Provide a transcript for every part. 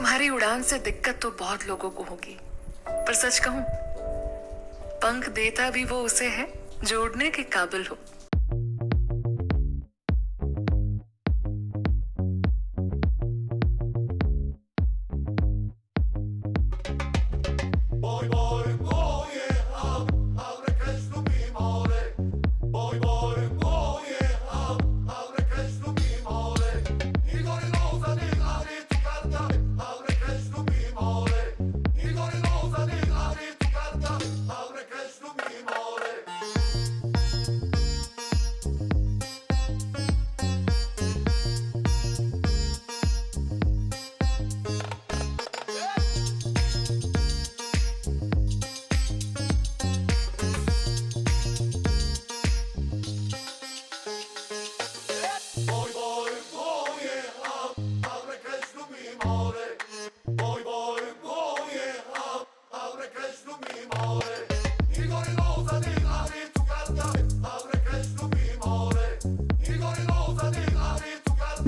तुम्हारी उड़ान से दिक्कत तो बहुत लोगों को होगी, पर सच कहूं, पंख देता भी वो उसे है जो उड़ने के काबिल हो।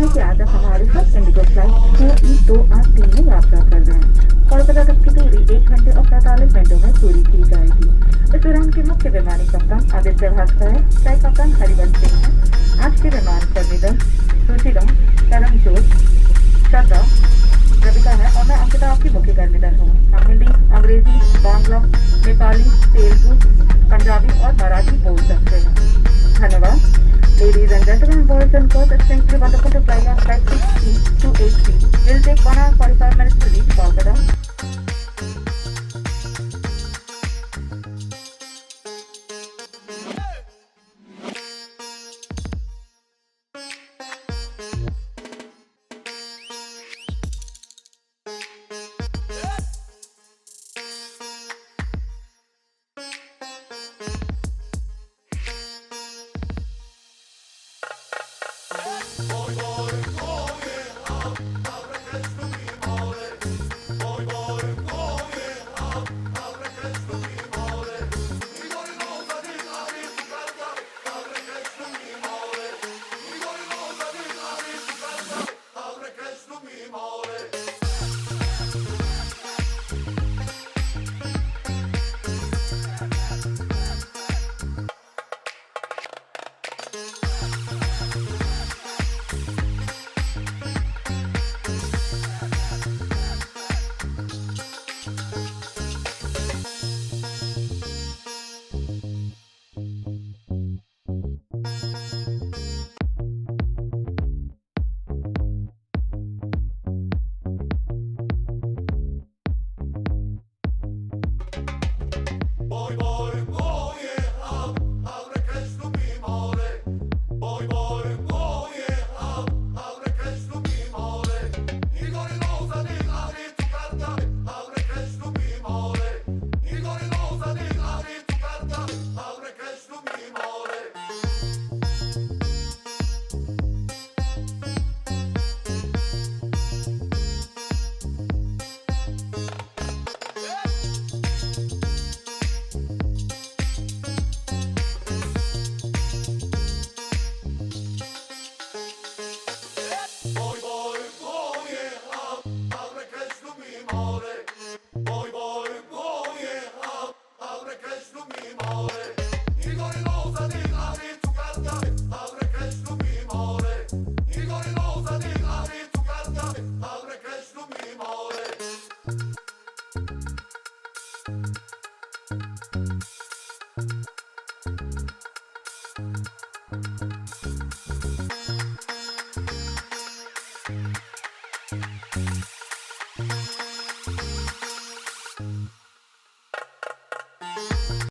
कि आज हमारे साथ इंडिगो फ्लाइट 283 में यात्रा कर रहे हैं। कोलकाता तक की दूरी 1 घंटे और 45 मिनटों में पूरी की जाएगी। इस उड़ान के मुख्य विमानी कप्तान आदित्य भास्कर है, सह कप्तान हरिवंश सिंह है। आज के विमान कर्मीदल सुशीलम, करमजोत, श्रद्धा, रविका है और मैं अंकिता आपकी मुख्य कर्मीदल हूँ। हम हिंदी, अंग्रेजी, बांग्ला, नेपाली, तेलुगु, पंजाबी और मराठी बोल सकते हैं। धन्यवाद। Ladies and gentlemen, boys and girls, it's simply wonderful to fly on flight 6283. We'll take 1 hour 45 minutes to reach Kolkata.